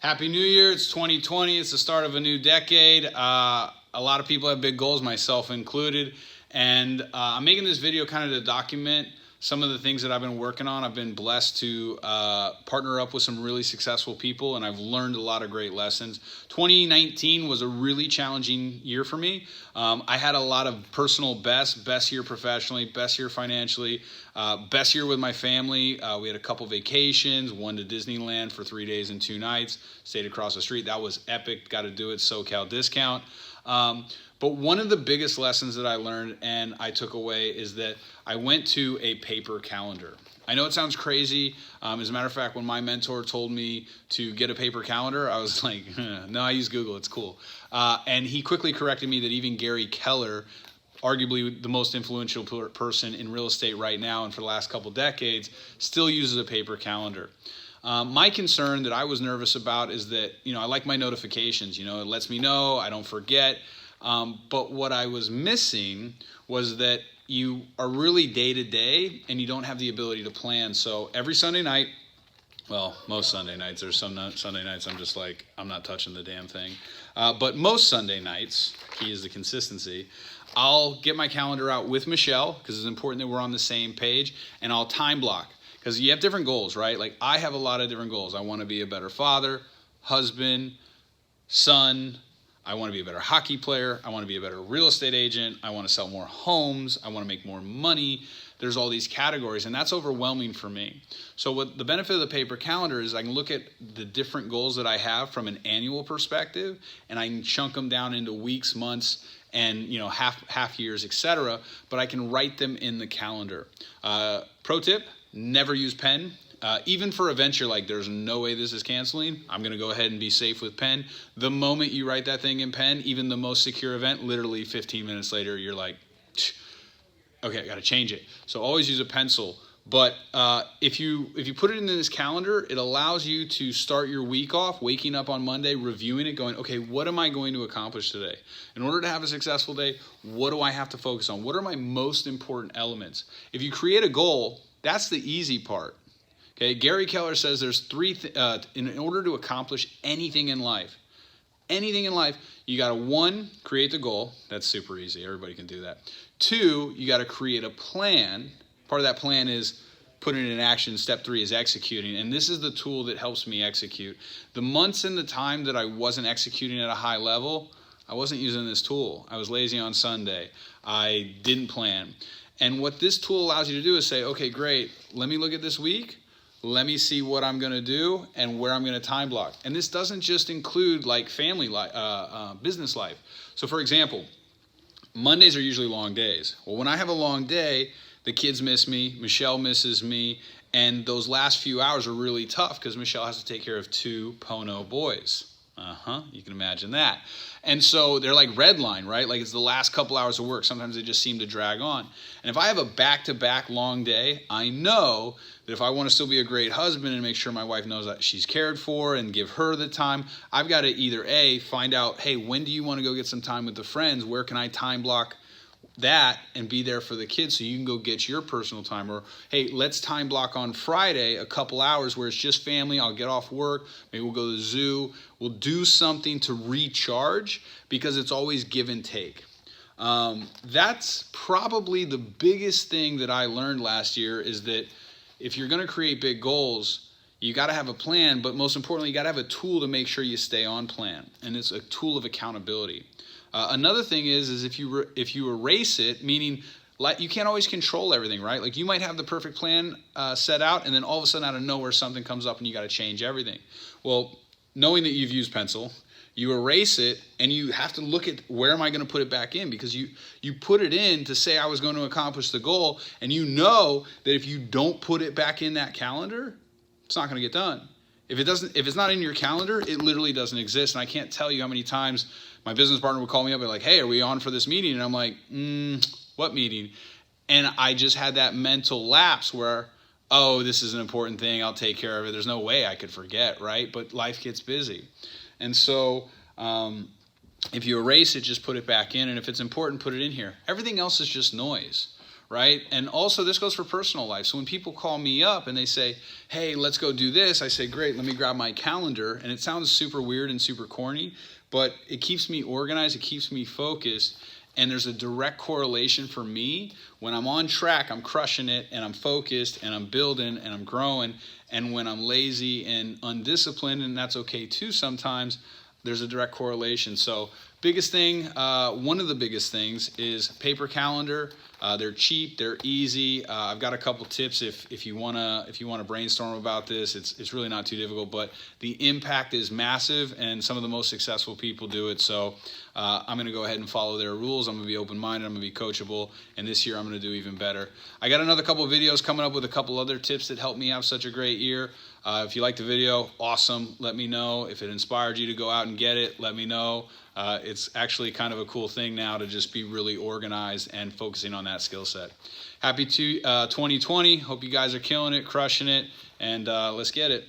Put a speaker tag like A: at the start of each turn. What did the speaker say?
A: Happy New Year. It's 2020. It's the start of a new decade. A lot of people have big goals, myself included. And I'm making this video kind of to document some of the things that I've been working on. I've been blessed to partner up with some really successful people, and I've learned a lot of great lessons. 2019 was a really challenging year for me. I had a lot of personal best year professionally, best year financially, best year with my family. We had a couple vacations, one to Disneyland for 3 days and 2 nights, stayed across the street. That was epic. Got to do it, SoCal discount. But one of the biggest lessons that I learned and I took away is that I went to a paper calendar. I know it sounds crazy. As a matter of fact, when my mentor told me to get a paper calendar, I was like, no, I use Google. It's cool. And he quickly corrected me that even Gary Keller, arguably the most influential person in real estate right now and for the last couple decades, still uses a paper calendar. My concern that I was nervous about is that, I like my notifications, it lets me know, I don't forget. But what I was missing was that you are really day to day and you don't have the ability to plan. So every Sunday night, well, most Sunday nights, there's some Sunday nights I'm just like, I'm not touching the damn thing. But most Sunday nights, key is the consistency, I'll get my calendar out with Michelle because it's important that we're on the same page, and I'll time block. Because you have different goals, right? Like I have a lot of different goals. I want to be a better father, husband, son. I want to be a better hockey player. I want to be a better real estate agent. I want to sell more homes. I want to make more money. There's all these categories, and that's overwhelming for me. So what the benefit of the paper calendar is I can look at the different goals that I have from an annual perspective, and I can chunk them down into weeks, months, and half years, etc. But I can write them in the calendar. Pro tip: never use pen. Even for events you're like, there's no way this is canceling, I'm going to go ahead and be safe with pen. The moment you write that thing in pen, even the most secure event, literally 15 minutes later, you're like, okay, I got to change it. So always use a pencil. But if you put it in this calendar, it allows you to start your week off, waking up on Monday, reviewing it, going, okay, what am I going to accomplish today? In order to have a successful day, what do I have to focus on? What are my most important elements? If you create a goal, that's the easy part. Okay, Gary Keller says there's in order to accomplish anything in life, you got to, 1, create the goal. That's super easy. Everybody can do that. 2, you got to create a plan. Part of that plan is putting it in action. Step 3 is executing. And this is the tool that helps me execute. The months and the time that I wasn't executing at a high level, I wasn't using this tool. I was lazy on Sunday. I didn't plan. And what this tool allows you to do is say, okay, great. Let me look at this week. Let me see what I'm going to do and where I'm going to time block. And this doesn't just include like family life, business life. So for example, Mondays are usually long days. Well, when I have a long day, the kids miss me, Michelle misses me, and those last few hours are really tough because Michelle has to take care of 2 Pono boys. You can imagine that. And so they're like red line, right? Like it's the last couple hours of work. Sometimes they just seem to drag on. And if I have a back-to-back long day, I know that if I want to still be a great husband and make sure my wife knows that she's cared for and give her the time, I've got to either A, find out, hey, when do you want to go get some time with the friends? Where can I time block that and be there for the kids so you can go get your personal time? Or hey, let's time block on Friday a couple hours where it's just family. I'll get off work, maybe we'll go to the zoo, we'll do something to recharge, because it's always give and take. That's probably the biggest thing that I learned last year, is that if you're going to create big goals, you got to have a plan, but most importantly, you got to have a tool to make sure you stay on plan, and it's a tool of accountability. Another thing is if you erase it, meaning like you can't always control everything, right? Like you might have the perfect plan set out, and then all of a sudden out of nowhere something comes up and you got to change everything. Well, knowing that you've used pencil, you erase it and you have to look at where am I going to put it back in, because you put it in to say I was going to accomplish the goal, and you know that if you don't put it back in that calendar, it's not going to get done. If it's not in your calendar, it literally doesn't exist. And I can't tell you how many times my business partner would call me up and be like, hey, are we on for this meeting? And I'm like, what meeting? And I just had that mental lapse where, oh, this is an important thing, I'll take care of it. There's no way I could forget, right? But life gets busy. And so if you erase it, just put it back in. And if it's important, put it in here. Everything else is just noise, right? And also this goes for personal life. So when people call me up and they say, hey, let's go do this, I say, great, let me grab my calendar. And it sounds super weird and super corny, but it keeps me organized, it keeps me focused. And there's a direct correlation for me. When I'm on track, I'm crushing it, and I'm focused, and I'm building, and I'm growing. And when I'm lazy and undisciplined, and that's okay too sometimes, there's a direct correlation. So biggest thing, one of the biggest things is paper calendar. They're cheap, they're easy. I've got a couple tips if you wanna brainstorm about this. It's really not too difficult, but the impact is massive, and some of the most successful people do it. So I'm gonna go ahead and follow their rules. I'm gonna be open-minded, I'm gonna be coachable, and this year I'm gonna do even better. I got another couple of videos coming up with a couple other tips that helped me have such a great year. If you liked the video, awesome, let me know. If it inspired you to go out and get it, let me know. It's actually kind of a cool thing now to just be really organized and focusing on that skill set. Happy 2020. Hope you guys are killing it, crushing it, and let's get it.